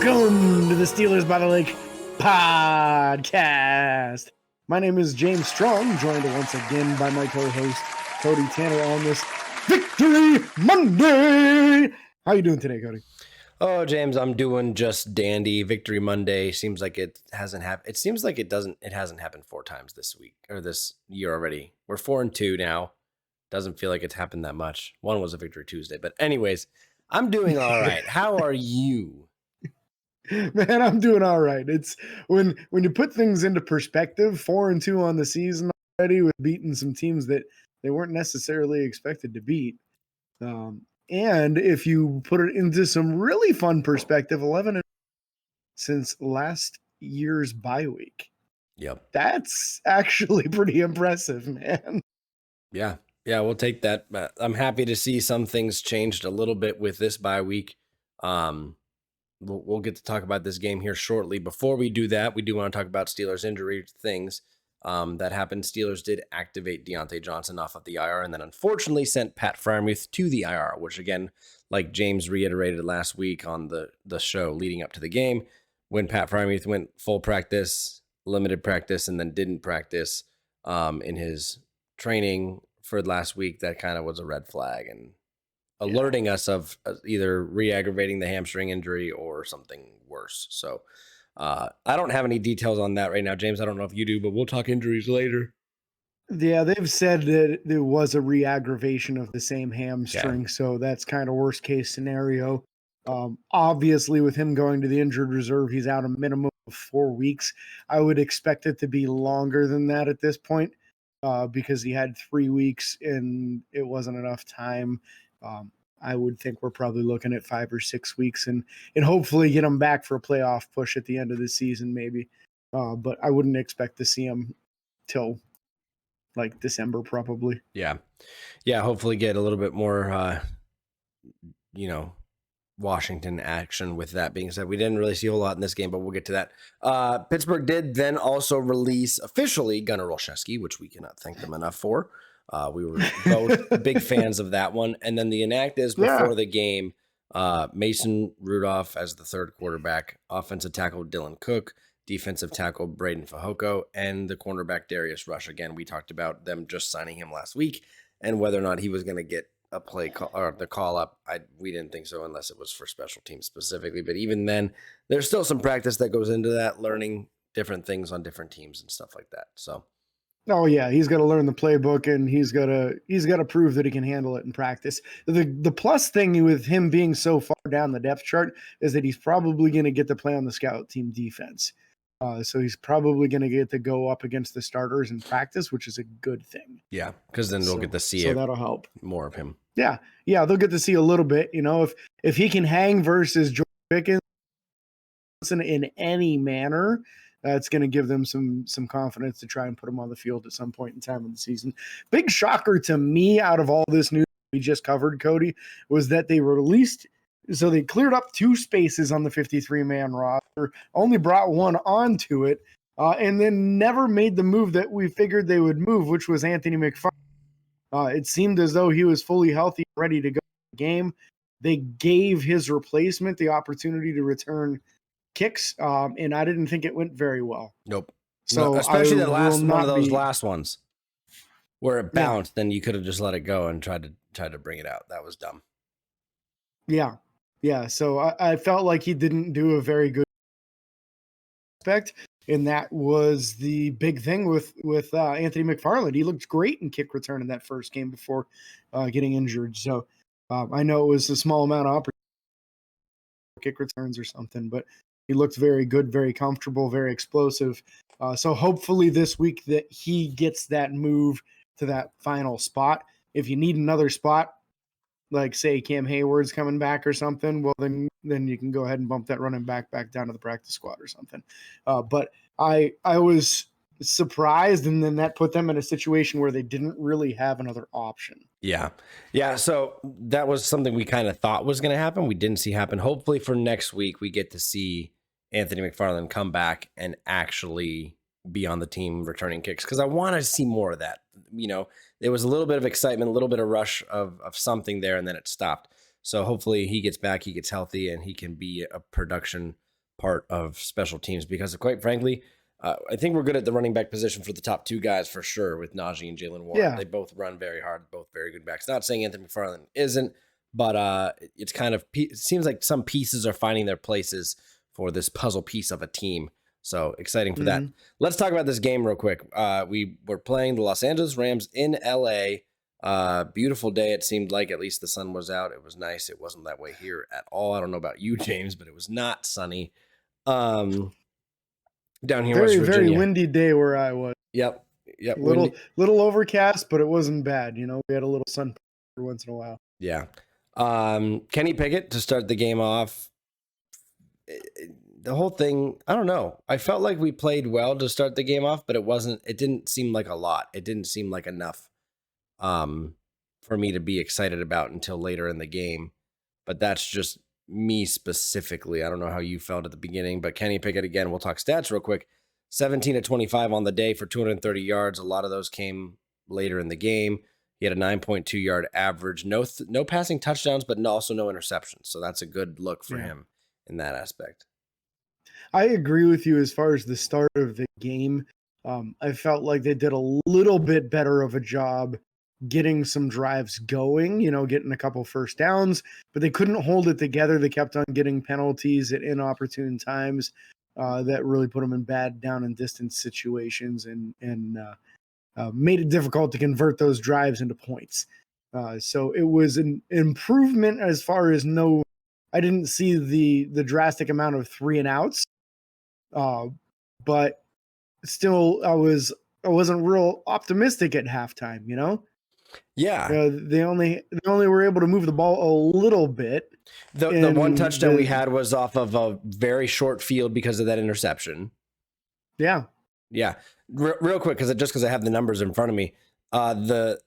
Welcome to the Steelers by the Lake podcast. My name is James Strong, joined once again by my co-host Cody Tanner on this Victory Monday. How you doing today, Cody? Oh, James, I'm doing just dandy. Victory Monday seems like it hasn't happened. It seems like it hasn't happened 4 times this week or this year already. We're 4-2 now. Doesn't feel like it's happened that much. One was a Victory Tuesday, but anyways, I'm doing all right. How are you? Man, I'm doing all right. It's when you put things into perspective, 4-2 on the season already, with beating some teams that they weren't necessarily expected to beat. And if you put it into some really fun perspective, 11 since last year's bye week. Yep. That's actually pretty impressive, man. Yeah, we'll take that. I'm happy to see some things changed a little bit with this bye week. We'll get to talk about this game here shortly. Before we do that, we do want to talk about Steelers injury things that happened. Steelers did activate Diontae Johnson off of the IR and then unfortunately sent Pat Freiermuth to the IR, which again, like James reiterated last week on the show leading up to the game, when Pat Freiermuth went full practice, limited practice, and then didn't practice in his training for last week, that kind of was a red flag and alerting us of either re-aggravating the hamstring injury or something worse. So I don't have any details on that right now, James. I don't know if you do, but we'll talk injuries later. Yeah, they've said that there was a re-aggravation of the same hamstring, so that's kind of worst case scenario. Obviously, with him going to the injured reserve, he's out a minimum of 4 weeks. I would expect it to be longer than that at this point because he had 3 weeks and it wasn't enough time. I would think we're probably looking at 5 or 6 weeks and hopefully get him back for a playoff push at the end of the season, maybe. But I wouldn't expect to see him till like December, probably. Yeah. Hopefully get a little bit more, Washington action with that being said. We didn't really see a whole lot in this game, but we'll get to that. Pittsburgh did then also release officially Gunnar Olszewski, which we cannot thank them enough for. We were both big fans of that one. And then the enact is before the game, Mason Rudolph as the third quarterback, offensive tackle Dylan Cook, defensive tackle Braden Fehoko, and the cornerback Darius Rush. Again, we talked about them just signing him last week and whether or not he was going to get a play call or the call up. We didn't think so unless it was for special teams specifically. But even then, there's still some practice that goes into that, learning different things on different teams and stuff like that. So. Oh yeah, he's got to learn the playbook and he's got to prove that he can handle it in practice. The plus thing with him being so far down the depth chart is that he's probably going to get to play on the scout team defense. So he's probably going to get to go up against the starters in practice, which is a good thing. Yeah, because then they'll get to see so that'll help more of him. Yeah, they'll get to see a little bit. If he can hang versus George Pickens in any manner, it's going to give them some confidence to try and put him on the field at some point in time in the season. Big shocker to me out of all this news we just covered, Cody, was that they released. So they cleared up 2 spaces on the 53-man roster, only brought one onto it, and then never made the move that we figured they would move, which was Anthony McFarland. It seemed as though he was fully healthy and ready to go to the game. They gave his replacement the opportunity to return kicks, and I didn't think it went very well. Nope. So especially the last one of those last ones where it bounced, then you could have just let it go and tried to bring it out. That was dumb. Yeah. So I felt like he didn't do a very good aspect, and that was the big thing with Anthony McFarland. He looked great in kick return in that first game before getting injured. So I know it was a small amount of opportunity for kick returns or something, but he looked very good, very comfortable, very explosive. So hopefully this week that he gets that move to that final spot. If you need another spot, like say Cam Hayward's coming back or something, well then you can go ahead and bump that running back down to the practice squad or something. But I was surprised, and then that put them in a situation where they didn't really have another option. Yeah. So that was something we kind of thought was going to happen. We didn't see happen. Hopefully for next week, we get to see Anthony McFarland come back and actually be on the team returning kicks, because I want to see more of that. There was a little bit of excitement, a little bit of rush of something there, and then it stopped. So hopefully he gets back, he gets healthy, and he can be a production part of special teams because, quite frankly, I think we're good at the running back position for the top two guys for sure with Najee and Jalen Warren. Yeah. They both run very hard, both very good backs. Not saying Anthony McFarland isn't, but it's kind of it seems like some pieces are finding their places for this puzzle piece of a team. So exciting for that. Let's talk about this game real quick. We were playing the Los Angeles Rams in LA. Beautiful day. It seemed like at least the sun was out. It was nice. It wasn't that way here at all. I don't know about you, James, but it was not sunny. Down here in West Virginia. Very windy day where I was. Yep. Little overcast, but it wasn't bad. You know, we had a little sun once in a while. Yeah. Kenny Pickett to start the game off. The whole thing, I don't know. I felt like we played well to start the game off, but it didn't seem like a lot. It didn't seem like enough for me to be excited about until later in the game. But that's just me specifically. I don't know how you felt at the beginning, but Kenny Pickett, again, we'll talk stats real quick. 17 to 25 on the day for 230 yards. A lot of those came later in the game. He had a 9.2 yard average. No passing touchdowns, but also no interceptions. So that's a good look for him in that aspect. I agree with you as far as the start of the game. I felt like they did a little bit better of a job getting some drives going, you know, getting a couple first downs, but they couldn't hold it together. They kept on getting penalties at inopportune times that really put them in bad down and distance situations and made it difficult to convert those drives into points. So it was an improvement as far as I didn't see the drastic amount of 3 and outs, but still I wasn't real optimistic at halftime, you know? Yeah. They only were able to move the ball a little bit. The one touchdown we had was off of a very short field because of that interception. Yeah. Yeah. Real quick, because I have the numbers in front of me. The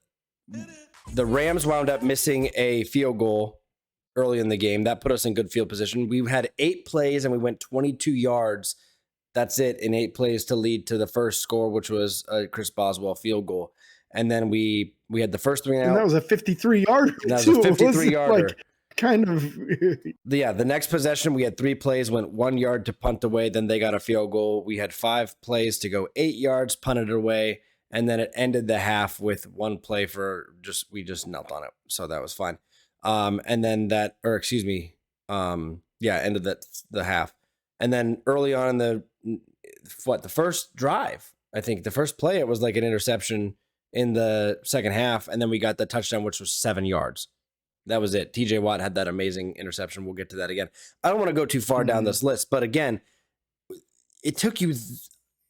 Rams wound up missing a field goal early in the game. That put us in good field position. We had 8 plays and we went 22 yards. That's it, in 8 plays to lead to the first score, which was a Chris Boswell field goal. And then we had the first 3 and out. And that was a 53-yarder. That was a 53-yarder. Like, kind of. The next possession, we had 3 plays, went 1 yard to punt away. Then they got a field goal. We had 5 plays to go 8 yards, punted away. And then it ended the half with 1 play we just knelt on it. So that was fine. And then ended the half. And then early on in the first drive, I think the first play, it was like an interception in the second half. And then we got the touchdown, which was 7 yards. That was it. TJ Watt had that amazing interception. We'll get to that again. I don't want to go too far down this list, but again, it took you,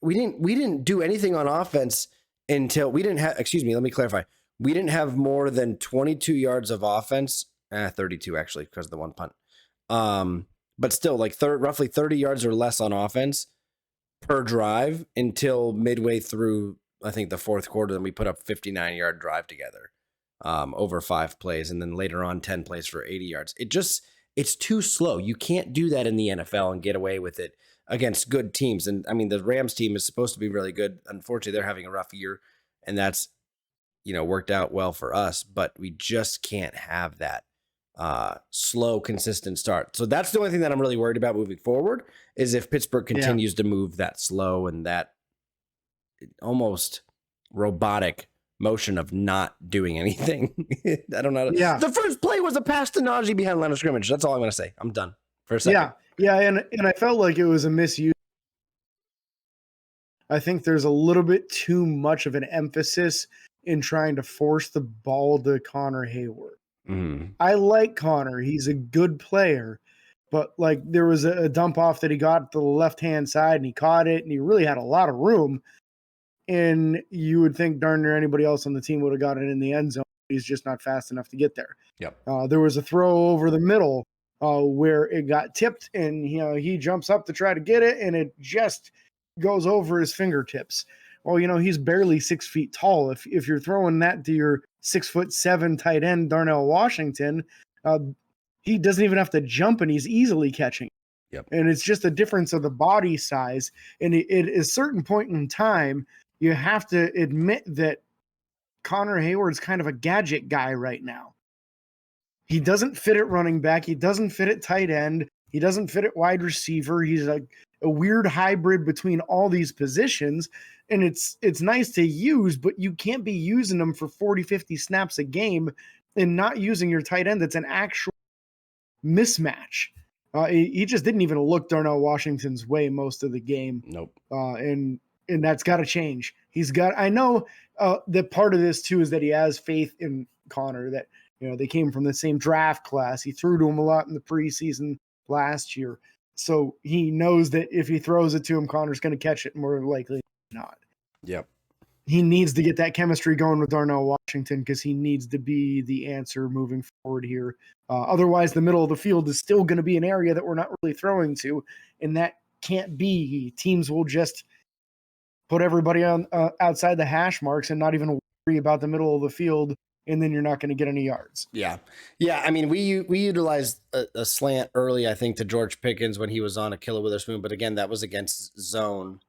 we didn't do anything on offense until let me clarify. We didn't have more than 22 yards of offense, 32 actually, because of the 1 punt. But still like roughly 30 yards or less on offense per drive until midway through, I think, the fourth quarter. Then we put up 59-yard drive together over 5 plays. And then later on 10 plays for 80 yards. It's too slow. You can't do that in the NFL and get away with it against good teams. And I mean, the Rams team is supposed to be really good. Unfortunately, they're having a rough year, and that's, worked out well for us, but we just can't have that slow, consistent start. So that's the only thing that I'm really worried about moving forward, is if Pittsburgh continues to move that slow and that almost robotic motion of not doing anything. I don't know. Yeah. The first play was a pass to Najee behind the line of scrimmage. That's all I'm going to say. I'm done for a second. Yeah. And I felt like it was a misuse. I think there's a little bit too much of an emphasis in trying to force the ball to Connor Hayward. Mm-hmm. I like Connor. He's a good player, but like there was a dump off that he got to the left-hand side and he caught it and he really had a lot of room. And you would think darn near anybody else on the team would have got it in the end zone. He's just not fast enough to get there. Yep. There was a throw over the middle where it got tipped and he jumps up to try to get it and it just goes over his fingertips. Well, he's barely 6 feet tall. If you're throwing that to your 6'7" tight end, Darnell Washington, he doesn't even have to jump and he's easily catching. Yep. And it's just a difference of the body size. And at a certain point in time, you have to admit that Connor Hayward's kind of a gadget guy right now. He doesn't fit at running back. He doesn't fit at tight end. He doesn't fit at wide receiver. He's a weird hybrid between all these positions. And it's nice to use, but you can't be using them for 40, 50 snaps a game and not using your tight end. That's an actual mismatch. He just didn't even look Darnell Washington's way most of the game. Nope. And that's got to change. I know that part of this too is that he has faith in Connor, that, they came from the same draft class. He threw to him a lot in the preseason last year. So he knows that if he throws it to him, Connor's going to catch it more likely not. Yep. He needs to get that chemistry going with Darnell Washington because he needs to be the answer moving forward here. Otherwise, the middle of the field is still going to be an area that we're not really throwing to, and that can't be. Teams will just put everybody on outside the hash marks and not even worry about the middle of the field, and then you're not going to get any yards. Yeah. I mean, we utilized a slant early, I think, to George Pickens when he was on Ahkello Witherspoon, but again, that was against zone,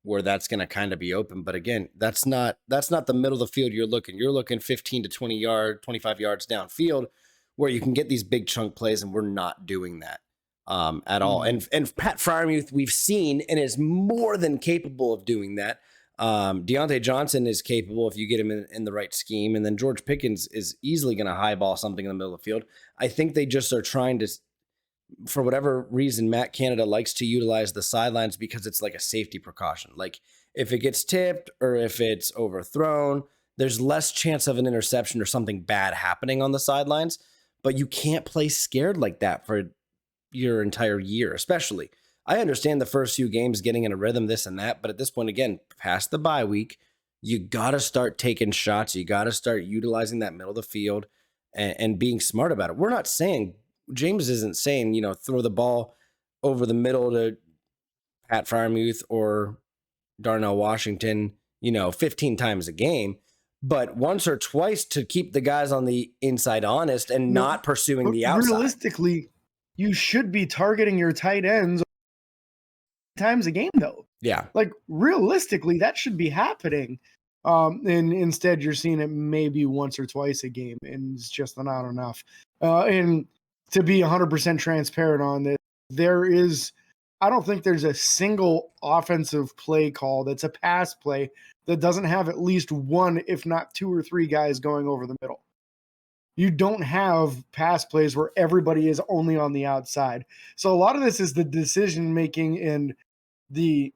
where that's going to kind of be open. But again, that's not the middle of the field you're looking. You're looking 15 to 25 yards downfield, where you can get these big chunk plays, and we're not doing that at all. And Pat Freiermuth, we've seen, and is more than capable of doing that. Deontay Johnson is capable if you get him in the right scheme, and then George Pickens is easily going to highball something in the middle of the field. I think they just are trying to, for whatever reason, Matt Canada likes to utilize the sidelines because it's like a safety precaution. Like if it gets tipped or if it's overthrown, there's less chance of an interception or something bad happening on the sidelines, but you can't play scared like that for your entire year, especially. I understand the first few games getting in a rhythm, this and that, but at this point, again, past the bye week, you got to start taking shots. You got to start utilizing that middle of the field and being smart about it. We're not saying, James isn't saying, throw the ball over the middle to Pat Freiermuth or Darnell Washington, 15 times a game, but once or twice to keep the guys on the inside honest and not pursuing the outside. Realistically, you should be targeting your tight ends times a game, though. Yeah. Like realistically, that should be happening. And instead you're seeing it maybe once or twice a game, and it's just not enough. And to be 100% transparent on this, I don't think there's a single offensive play call that's a pass play that doesn't have at least one, if not two or three guys going over the middle. You don't have pass plays where everybody is only on the outside. So a lot of this is the decision making and the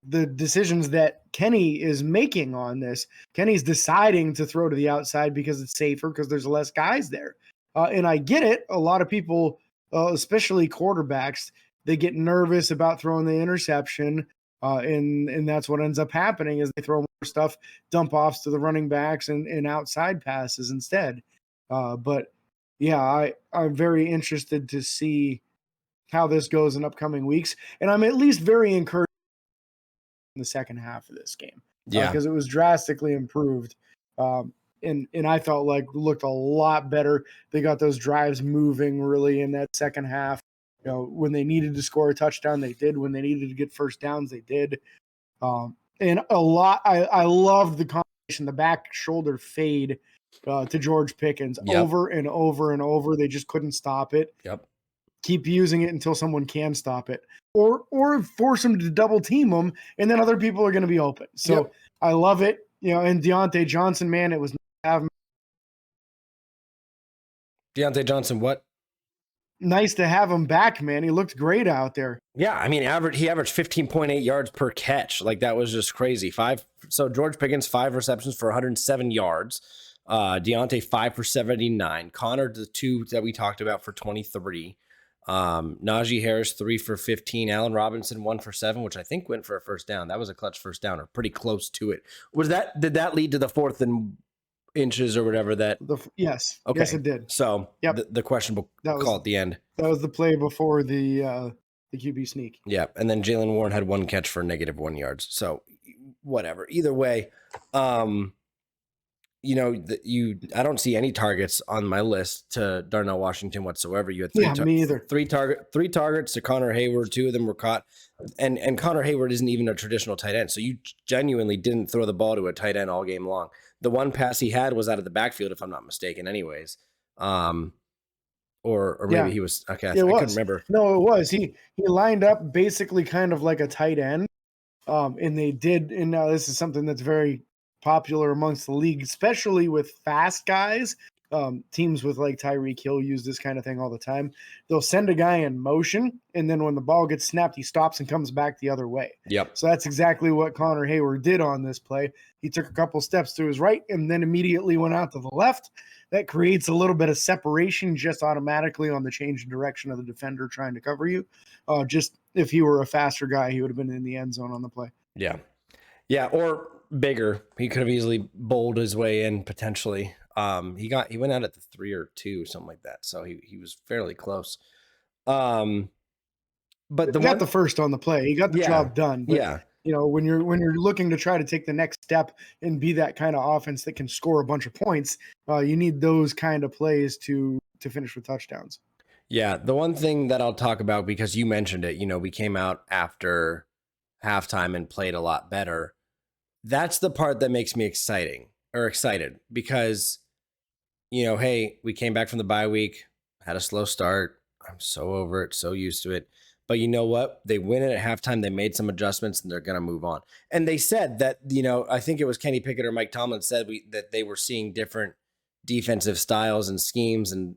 decisions that Kenny is making on this. Kenny's deciding to throw to the outside because it's safer, because there's less guys there. And I get it. A lot of people, especially quarterbacks, they get nervous about throwing the interception. And that's what ends up happening is they throw more stuff, dump offs to the running backs and outside passes instead. But yeah, I'm very interested to see how this goes in upcoming weeks. And I'm at least very encouraged in the second half of this game. Yeah. Because it was drastically improved. And I felt like looked a lot better. They got those drives moving really in that second half. When they needed to score a touchdown, they did. When they needed to get first downs, they did. And a lot, I loved the combination, the back shoulder fade to George Pickens over and over and over. They just couldn't stop it. Yep. Keep using it until someone can stop it, or force them to double team them, and then other people are going to be open. So I love it. And Deontay Johnson, man, it was nice to have him. Deontay Johnson, what? Nice to have him back, man. He looked great out there. Yeah, I mean, he averaged 15.8 yards per catch. Like, that was just crazy. So George Pickens, 5 receptions for 107 yards. Deontay, 5 for 79. Connor, the 2 that we talked about, for 23. Najee Harris, 3 for 15. Allen Robinson, 1 for 7, which I think went for a first down. That was a clutch first down, or pretty close to it. Did that lead to the 4th and inches or whatever yes. Okay. Yes, it did. So the questionable call at the end. That was the play before the QB sneak. Yeah. And then Jaylen Warren had 1 catch for -1 yards. So whatever. Either way, I don't see any targets on my list to Darnell Washington whatsoever. You had me either. 3 targets to Connor Hayward. 2 of them were caught. And Connor Hayward isn't even a traditional tight end. So you genuinely didn't throw the ball to a tight end all game long. The one pass he had was out of the backfield, if I'm not mistaken, anyways. Or or Yeah. maybe he was okay. I It couldn't was. remember. No, it was. He lined up basically kind of like a tight end. And they did, and now this is something that's very popular amongst the league, especially with fast guys. Teams with like Tyreek Hill use this kind of thing all the time. They'll send a guy in motion, and then when the ball gets snapped, he stops and comes back the other way. Yep. So that's exactly what Connor Hayward did on this play. He took a couple steps to his right and then immediately went out to the left. That creates a little bit of separation just automatically on the change in direction of the defender trying to cover you. Just if he were a faster guy, he would have been in the end zone on the play. Yeah. Yeah. Or bigger. He could have easily bowled his way in potentially. He went out at the 3 or 2, something like that. So he was fairly close. But he got the first on the play. He got the job done. But, yeah. you know, when you're looking to try to take the next step and be that kind of offense that can score a bunch of points, you need those kind of plays to finish with touchdowns. Yeah. The one thing that I'll talk about, because you mentioned it, you know, we came out after halftime and played a lot better. That's the part that makes me excited because, you know, hey, we came back from the bye week, had a slow start. I'm so over it, so used to it. But you know what? They win it at halftime. They made some adjustments and they're going to move on. And they said that, you know, I think it was Kenny Pickett or Mike Tomlin said that they were seeing different defensive styles and schemes and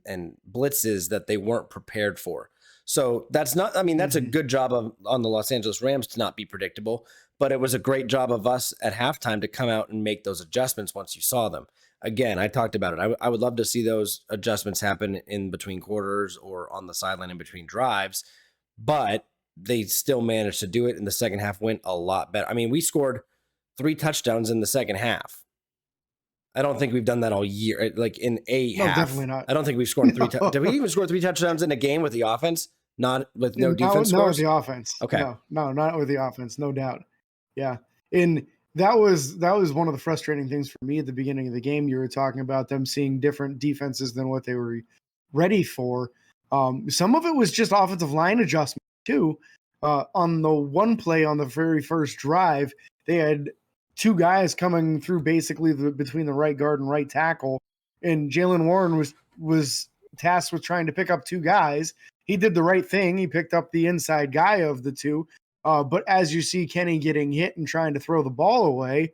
blitzes that they weren't prepared for. So that's not, I mean, that's a good job on the Los Angeles Rams to not be predictable, but it was a great job of us at halftime to come out and make those adjustments once you saw them. Again, I talked about it. I would love to see those adjustments happen in between quarters or on the sideline in between drives, but they still managed to do it. And the second half went a lot better. I mean, we scored 3 touchdowns in the second half. I don't think we've done that all year. Like in a half. Definitely not. I don't think we've scored 3 touchdowns. Did we even score 3 touchdowns in a game with the offense? Not with no defense scores? Not with the offense. Okay. No, not with the offense, no doubt. Yeah. And that was one of the frustrating things for me at the beginning of the game. You were talking about them seeing different defenses than what they were ready for. Some of it was just offensive line adjustment too. On the one play on the very first drive, they had 2 guys coming through basically between the right guard and right tackle, and Jaylen Warren was tasked with trying to pick up 2 guys. He did the right thing. He picked up the inside guy of the 2. But as you see Kenny getting hit and trying to throw the ball away,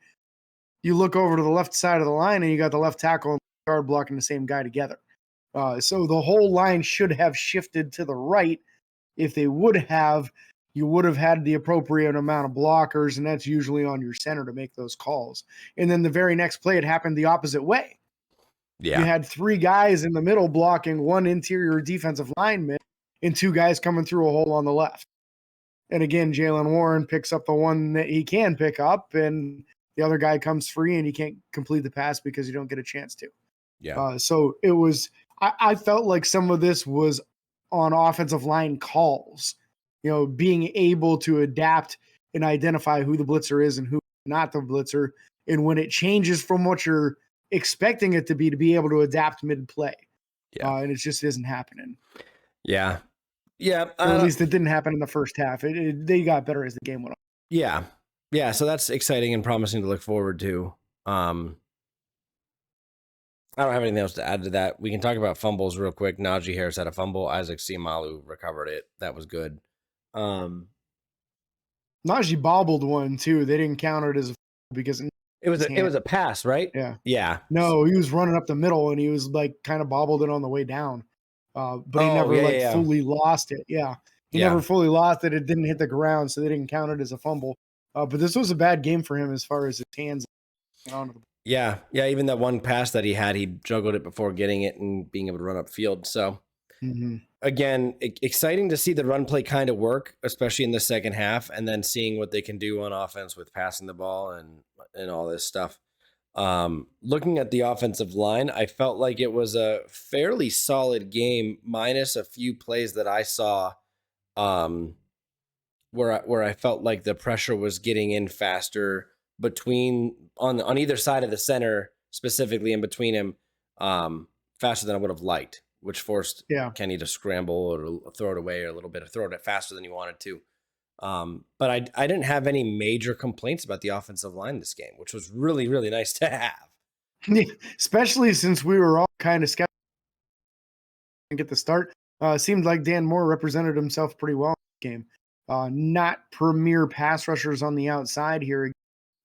you look over to the left side of the line and you got the left tackle and the guard blocking the same guy together. So the whole line should have shifted to the right. If they would have, you would have had the appropriate amount of blockers, and that's usually on your center to make those calls. And then the very next play, it happened the opposite way. Yeah. You had 3 guys in the middle blocking 1 interior defensive lineman and 2 guys coming through a hole on the left. And again, Jaylen Warren picks up the one that he can pick up, and the other guy comes free and he can't complete the pass because you don't get a chance to. Yeah. So it was, I felt like some of this was on offensive line calls, you know, being able to adapt and identify who the blitzer is and who not the blitzer. And when it changes from what you're expecting it to be able to adapt mid-play. Yeah. And it just isn't happening. Yeah. Yeah. Or at least it didn't happen in the first half. They got better as the game went on. Yeah. Yeah. So that's exciting and promising to look forward to. I don't have anything else to add to that. We can talk about fumbles real quick. Najee Harris had a fumble. Isaac Seumalo recovered it. That was good. Najee bobbled one too. They didn't count it as a because it was a pass, right? Yeah. Yeah. No, he was running up the middle and he was like kind of bobbled it on the way down. But he never fully lost it. Yeah. He never fully lost it. It didn't hit the ground, so they didn't count it as a fumble. But this was a bad game for him as far as his hands onto the ball. Yeah. Yeah. Even that one pass that he had, he juggled it before getting it and being able to run up field. So again, exciting to see the run play kind of work, especially in the second half, and then seeing what they can do on offense with passing the ball and all this stuff. Looking at the offensive line, I felt like it was a fairly solid game, minus a few plays that I saw where I felt like the pressure was getting in faster between on either side of the center, specifically in between him, faster than I would have liked, which forced Kenny to scramble or throw it away or a little bit, or throw it faster than he wanted to. But I didn't have any major complaints about the offensive line this game, which was really, really nice to have. Yeah, especially since we were all kind of skeptical get the start. Seemed like Dan Moore represented himself pretty well in the game. Not premier pass rushers on the outside here.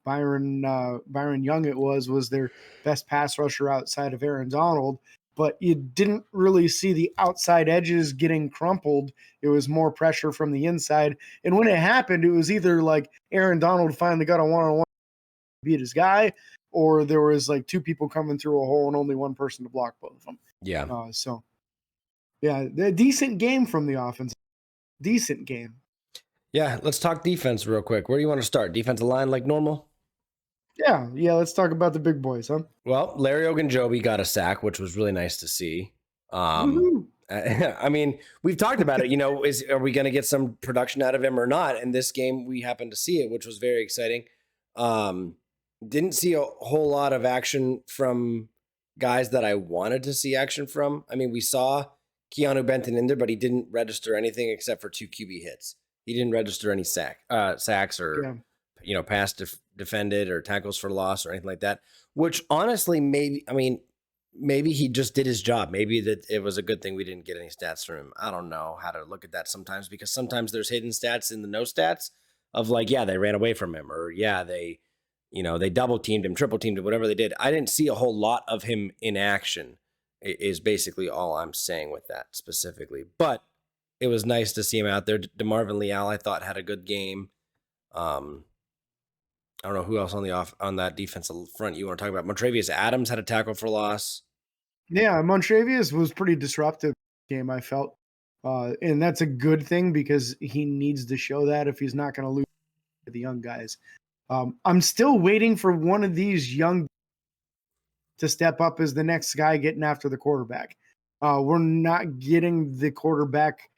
Byron Young was their best pass rusher outside of Aaron Donald, but you didn't really see the outside edges getting crumpled. It was more pressure from the inside. And when it happened, it was either like Aaron Donald finally got a one-on-one, beat his guy, or there was like two people coming through a hole and only one person to block both of them. Yeah. The decent game from the offense. Decent game. Yeah, let's talk defense real quick. Where do you want to start? Defensive line like normal? Yeah, let's talk about the big boys, huh? Well, Larry Ogunjobi got a sack, which was really nice to see. I mean, we've talked about it, are we going to get some production out of him or not? In this game, we happened to see it, which was very exciting. Didn't see a whole lot of action from guys that I wanted to see action from. I mean, we saw Keanu Benton in there, but he didn't register anything except for 2 QB hits. He didn't register any sacks or pass defended or tackles for loss or anything like that, which honestly, maybe he just did his job. Maybe that it was a good thing we didn't get any stats from him. I don't know how to look at that sometimes, because sometimes there's hidden stats in the no stats of like, they ran away from him, or they double teamed him, triple teamed him, whatever they did. I didn't see a whole lot of him in action is basically all I'm saying with that specifically, but it was nice to see him out there. DeMarvin Leal, I thought, had a good game. I don't know who else on that defensive front you want to talk about. Montravius Adams had a tackle for loss. Yeah, Montravius was pretty disruptive game, I felt. And that's a good thing, because he needs to show that if he's not going to lose to the young guys. I'm still waiting for one of these young to step up as the next guy getting after the quarterback. We're not getting the quarterback,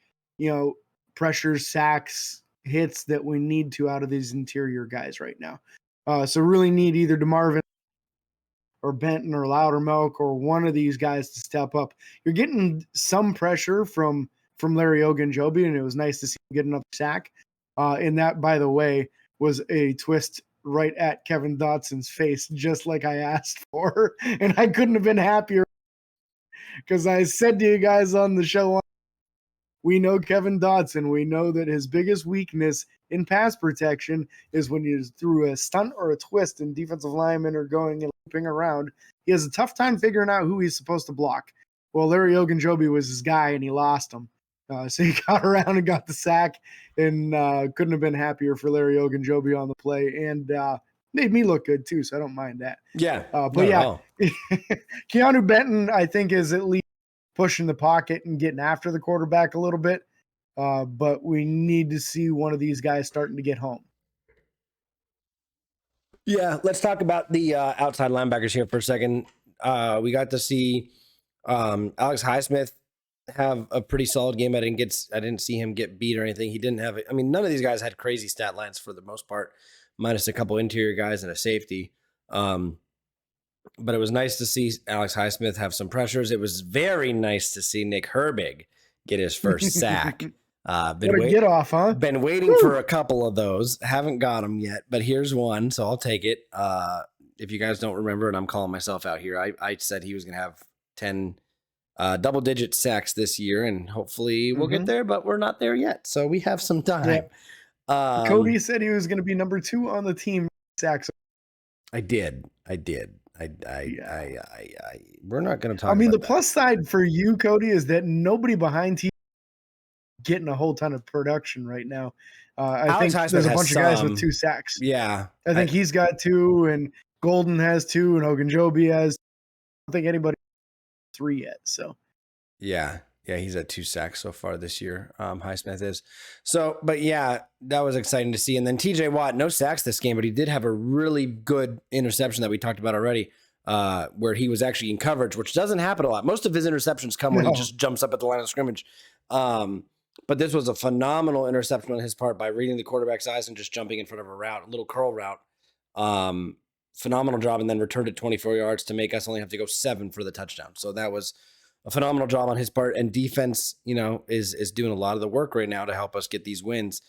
pressures, sacks, hits that we need to out of these interior guys right now. So really need either DeMarvin or Benton or Loudermilk or one of these guys to step up. You're getting some pressure from Larry Ogunjobi, and it was nice to see him get another sack. And that, by the way, was a twist right at Kevin Dotson's face, just like I asked for. And I couldn't have been happier, because I said to you guys on the show, we know Kevin Dotson. We know that his biggest weakness in pass protection is when you through a stunt or a twist and defensive linemen are going and looping around. He has a tough time figuring out who he's supposed to block. Well, Larry Ogunjobi was his guy, and he lost him. So he got around and got the sack, and couldn't have been happier for Larry Ogunjobi on the play, and made me look good too, so I don't mind that. Yeah. Keanu Benton, I think, is at least pushing the pocket and getting after the quarterback a little bit. But we need to see one of these guys starting to get home. Yeah, let's talk about the outside linebackers here for a second. We got to see Alex Highsmith have a pretty solid game. I didn't see him get beat or anything. He didn't have it. I mean, none of these guys had crazy stat lines for the most part, minus a couple interior guys and a safety. But it was nice to see Alex Highsmith have some pressures. It was very nice to see Nick Herbig get his first sack. Get off, huh? Been waiting for a couple of those. Haven't got them yet, but here's one, so I'll take it. If you guys don't remember, and I'm calling myself out here, I said he was going to have 10 double-digit sacks this year, and hopefully we'll get there, but we're not there yet, so we have some time. Yeah. Cody said he was going to be number 2 on the team sacks. I did. We're not going to talk. I mean, about the plus side for you, Cody, is that nobody behind you getting a whole ton of production right now. I think there's a bunch of guys with 2 sacks. Yeah, I think he's got 2, and Golden has 2, and Ogunjobi has. I don't think anybody has 3 yet. So yeah, he's at 2 sacks so far this year. Highsmith is. So, but yeah, that was exciting to see. And then TJ Watt, no sacks this game, but he did have a really good interception that we talked about already, where he was actually in coverage, which doesn't happen a lot. Most of his interceptions come when he just jumps up at the line of scrimmage. But this was a phenomenal interception on his part by reading the quarterback's eyes and just jumping in front of a little curl route. Phenomenal job, and then returned it 24 yards to make us only have to go 7 for the touchdown. So that was a phenomenal job on his part, and defense, is doing a lot of the work right now to help us get these wins.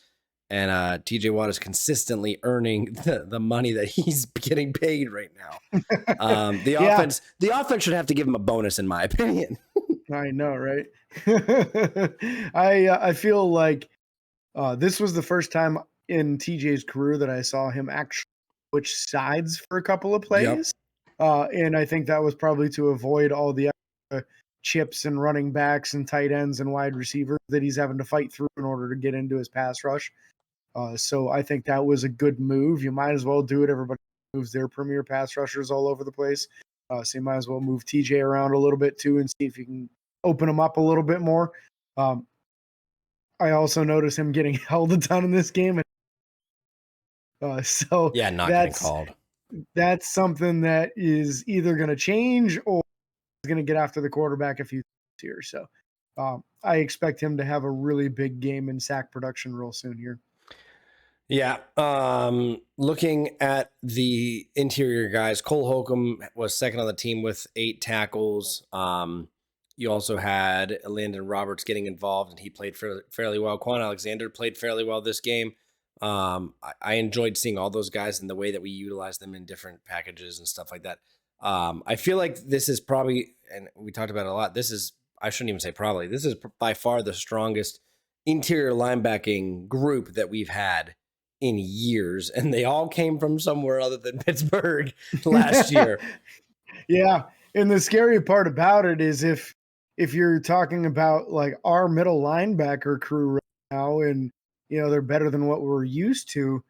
And TJ Watt is consistently earning the money that he's getting paid right now. The offense should have to give him a bonus, in my opinion. I know, right? I feel like this was the first time in TJ's career that I saw him actually switch sides for a couple of Yep. plays, and I think that was probably to avoid all the extra chips and running backs and tight ends and wide receivers that he's having to fight through in order to get into his pass rush. So I think that was a good move. You might as well do it. Everybody moves their premier pass rushers all over the place. So you might as well move TJ around a little bit too and see if you can open him up a little bit more. Um, I also noticed him getting held a ton in this game. So Yeah, not getting that's called. that's something that is either going to change or is going to get after the quarterback a few times here. So I expect him to have a really big game in sack production real soon here. Yeah. Looking at the interior guys, Cole Holcomb was second on the team with 8 tackles. You also had Landon Roberts getting involved, and he played fairly well. Quan Alexander played fairly well this game. I enjoyed seeing all those guys and the way that we utilize them in different packages and stuff like that. I feel like this is probably, and we talked about it a lot, I shouldn't even say probably, this is by far the strongest interior linebacking group that we've had in years, and they all came from somewhere other than Pittsburgh last year. Yeah, and the scary part about it is if you're talking about like our middle linebacker crew right now, and they're better than what we're used to.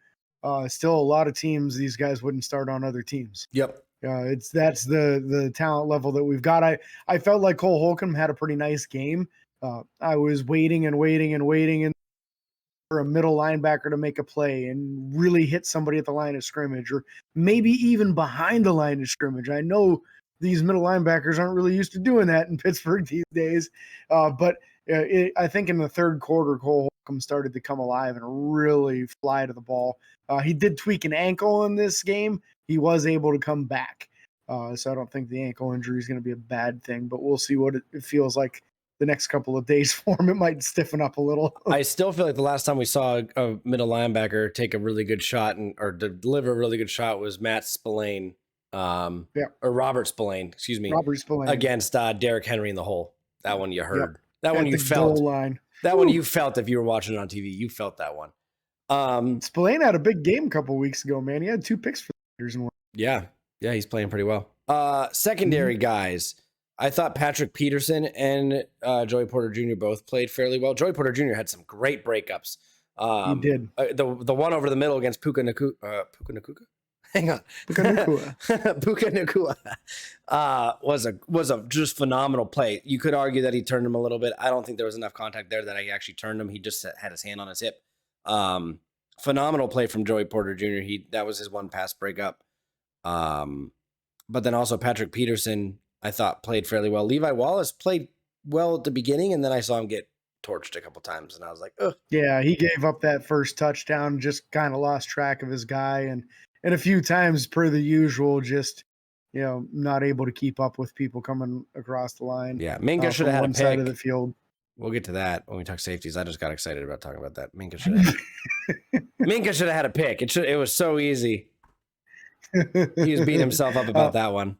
Still, a lot of teams these guys wouldn't start on other teams. Yep. That's the talent level that we've got. I felt like Cole Holcomb had a pretty nice game. I was waiting and waiting and waiting and for a middle linebacker to make a play and really hit somebody at the line of scrimmage, or maybe even behind the line of scrimmage. I know these middle linebackers aren't really used to doing that in Pittsburgh these days, but I think in the third quarter, Cole Holcomb started to come alive and really fly to the ball. He did tweak an ankle in this game. He was able to come back. So I don't think the ankle injury is going to be a bad thing, but we'll see what it feels like the next couple of days for him. It might stiffen up a little. I still feel like the last time we saw a middle linebacker take a really good shot or deliver a really good shot was Matt Spillane, or Robert Spillane, excuse me, Robert Spillane against Derrick Henry in the hole. That one you heard. Yep. That one At you the felt. goal line. That one you felt if you were watching it on TV. You felt that one. Spillane had a big game a couple weeks ago, man. He had 2 picks for the Raiders and one. Yeah, he's playing pretty well. Secondary guys. I thought Patrick Peterson and Joey Porter Jr. both played fairly well. Joey Porter Jr. had some great breakups. He did. The one over the middle against Puka Nacua? Hang on. Puka Nacua. Puka Nacua was a just phenomenal play. You could argue that he turned him a little bit. I don't think there was enough contact there that he actually turned him. He just had his hand on his hip. Phenomenal play from Joey Porter Jr. That was his one pass breakup. But then also Patrick Peterson, I thought, played fairly well. Levi Wallace played well at the beginning, and then I saw him get torched a couple times, and I was like, ugh. Yeah, he gave up that first touchdown, just kind of lost track of his guy, and a few times, per the usual, just not able to keep up with people coming across the line. Yeah, Minka should have had a pick. Side of the field. We'll get to that when we talk safeties. I just got excited about talking about that. Minka should have had a pick. It was so easy. He was beating himself up about that one.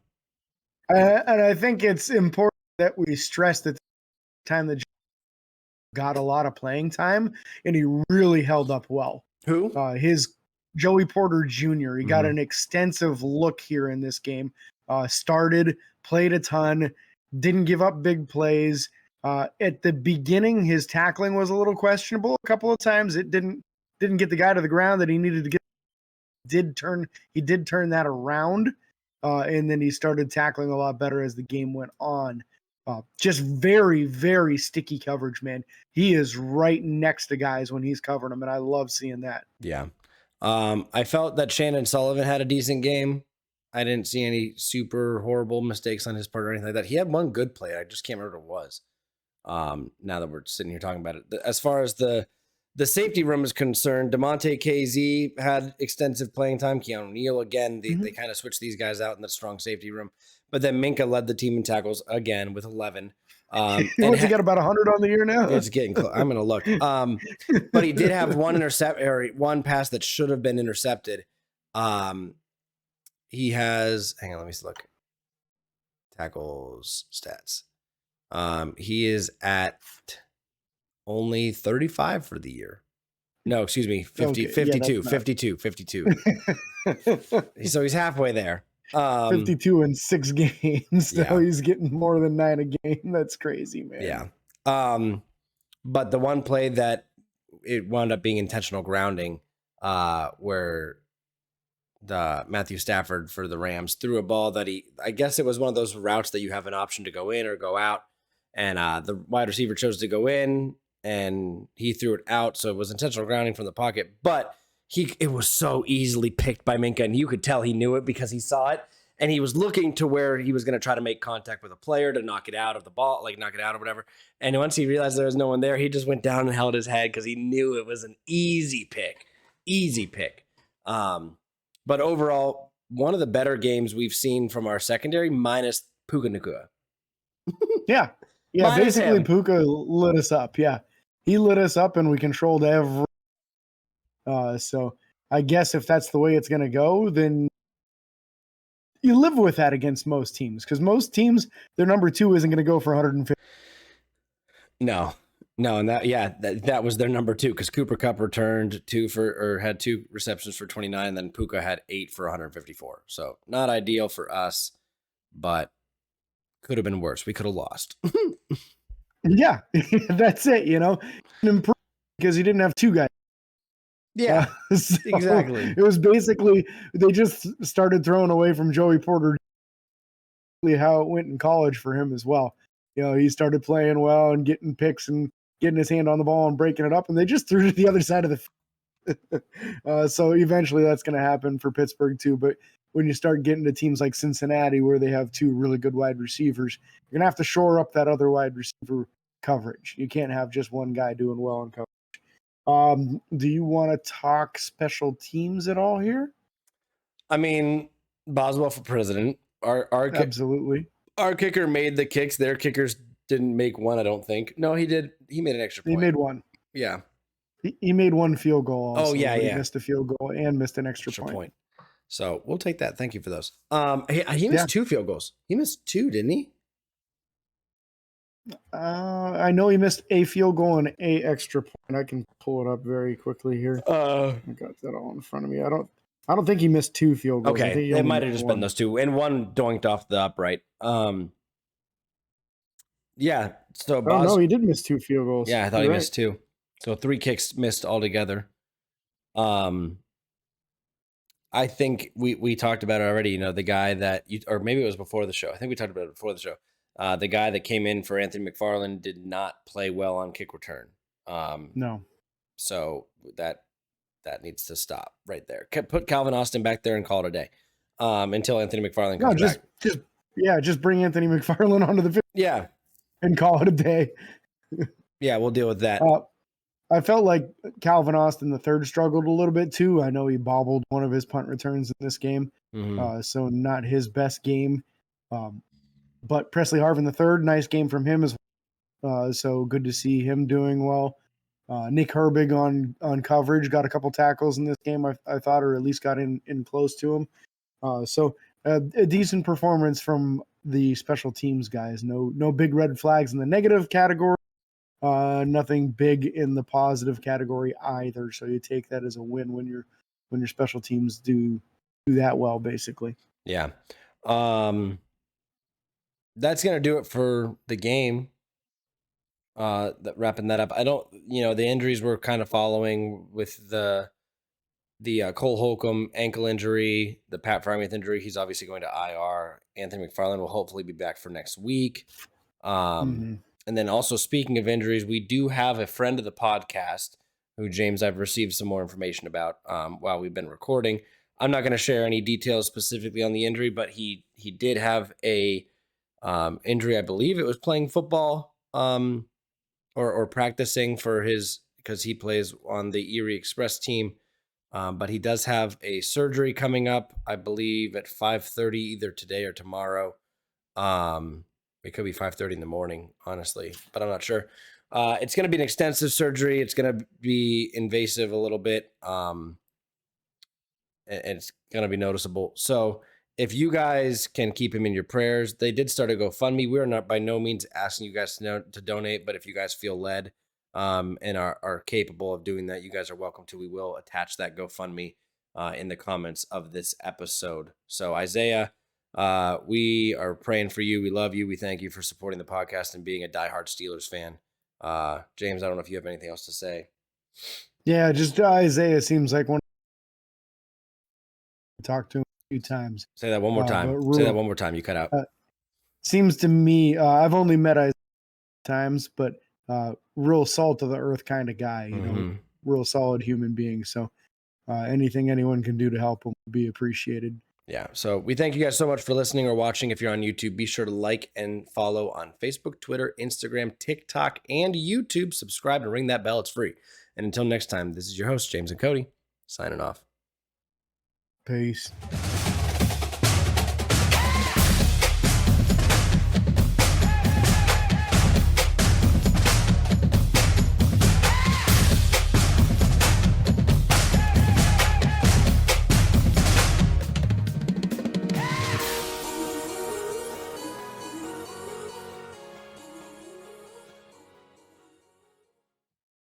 And I think it's important that we stress that the time that got a lot of playing time, and he really held up well. Who? His Joey Porter Jr. He got an extensive look here in this game. Started, played a ton, didn't give up big plays. At the beginning, his tackling was a little questionable. A couple of times, it didn't get the guy to the ground that he needed to get. He did turn that around, and then he started tackling a lot better as the game went on. Just very, very sticky coverage, man. He is right next to guys when he's covering them, and I love seeing that. Yeah. I felt that Shannon Sullivan had a decent game. I didn't see any super horrible mistakes on his part or anything like that. He had one good play. I just can't remember what it was. Now that we're sitting here talking about it. As far as the safety room is concerned, DeMonte KZ had extensive playing time. Keanu Neal, again, they kind of switched these guys out in the strong safety room. But then Minka led the team in tackles again with 11. He got about 100 on the year now. It's getting close. I'm going to look. But he did have one pass that should have been intercepted. He has, hang on, let me look. Tackles stats. He is at only 35 for the year. No, excuse me, 50, Okay, 52, yeah, 52, 52. So he's halfway there. 52 in 6 games. So Yeah. he's getting more than 9 a game. That's crazy, man. Yeah. But the one play that it wound up being intentional grounding, where the Matthew Stafford for the Rams threw a ball that I guess it was one of those routes that you have an option to go in or go out. And the wide receiver chose to go in and he threw it out. So it was intentional grounding from the pocket, but it was so easily picked by Minka, and you could tell he knew it because he saw it. And he was looking to where he was going to try to make contact with a player to knock it out of the ball, like knock it out or whatever. And once he realized there was no one there, he just went down and held his head because he knew it was an easy pick. But overall, one of the better games we've seen from our secondary, minus Puka Nacua. Yeah. Minus Basically, him. Puka lit us up. Yeah. He lit us up and we controlled every. So I guess if that's the way it's going to go, then you live with that against most teams, because most teams, their number 2 isn't going to go for 150. No, and that was their number 2 because Cooper Kupp returned had 2 receptions for 29, and then Puka had 8 for 154. So not ideal for us, but could have been worse. We could have lost. Yeah, that's it. Improve because he didn't have 2 guys. Yeah, So exactly. It was basically they just started throwing away from Joey Porter. How it went in college for him as well. He started playing well and getting picks and getting his hand on the ball and breaking it up, and they just threw it to the other side of the. So eventually that's going to happen for Pittsburgh too. But when you start getting to teams like Cincinnati, where they have 2 really good wide receivers, you're going to have to shore up that other wide receiver coverage. You can't have just one guy doing well in coverage. Do you want to talk special teams at all here? I mean, Boswell for president. Absolutely. Our kicker made the kicks. Their kickers didn't make one, I don't think. No, he did. He made an extra point. He made one. Yeah. He made 1 field goal also. Oh, yeah. He missed a field goal and missed an extra point. So we'll take that. Thank you for those. He missed 2 field goals. He missed 2, didn't he? I know he missed a field goal and a extra point. I can pull it up very quickly here. I got that all in front of me. I don't think he missed 2 field goals. Okay, it might have just been those 2, and 1 doinked off the upright. Yeah. So no, he did miss 2 field goals. Yeah, I thought he missed 2. So 3 kicks missed altogether. I think we talked about it already. The guy that or maybe it was before the show. I think we talked about it before the show. The guy that came in for Anthony McFarland did not play well on kick return. No. So that needs to stop right there. Put Calvin Austin back there and call it a day until Anthony McFarland comes back. Just bring Anthony McFarland onto the field. Yeah. And call it a day. Yeah, we'll deal with that. I felt like Calvin Austin III struggled a little bit too. I know he bobbled one of his punt returns in this game. Mm-hmm. So not his best game. But Presley Harvin III, nice game from him as well. So good to see him doing well. Nick Herbig on coverage, got a couple tackles in this game, I thought, or at least got in close to him. So a decent performance from the special teams guys. No big red flags in the negative category. Nothing big in the positive category either. So you take that as a win when your special teams do that well, basically. Yeah. That's going to do it for the game. Wrapping that up. I don't, the injuries were kind of following with the Cole Holcomb ankle injury, the Pat Freiermuth injury. He's obviously going to IR. Anthony McFarland will hopefully be back for next week. And then also, speaking of injuries, we do have a friend of the podcast who, James, I've received some more information about while we've been recording. I'm not going to share any details specifically on the injury, but he did have a injury. I believe it was playing football or practicing because he plays on the Erie Express team. But he does have a surgery coming up, I believe, at 5:30 either today or tomorrow. It could be 5:30 in the morning, honestly, but I'm not sure. It's going to be an extensive surgery. It's going to be invasive a little bit. And it's going to be noticeable. So if you guys can keep him in your prayers, they did start a GoFundMe. We're not by no means asking you guys to donate, but if you guys feel led and are capable of doing that, you guys are welcome to. We will attach that GoFundMe in the comments of this episode. So Isaiah, we are praying for you. We love you. We thank you for supporting the podcast and being a diehard Steelers fan. James, I don't know if you have anything else to say. Yeah, just Isaiah seems like one. Talked to him a few times. Say that one more time. Say that one more time. You cut out. Seems to me, I've only met Isaiah times, but real salt of the earth kind of guy, you know, real solid human being. So anything anyone can do to help him would be appreciated. Yeah. So we thank you guys so much for listening or watching. If you're on YouTube, be sure to like and follow on Facebook, Twitter, Instagram, TikTok, and YouTube. Subscribe and ring that bell. It's free. And until next time, this is your host, James and Cody, signing off. Peace.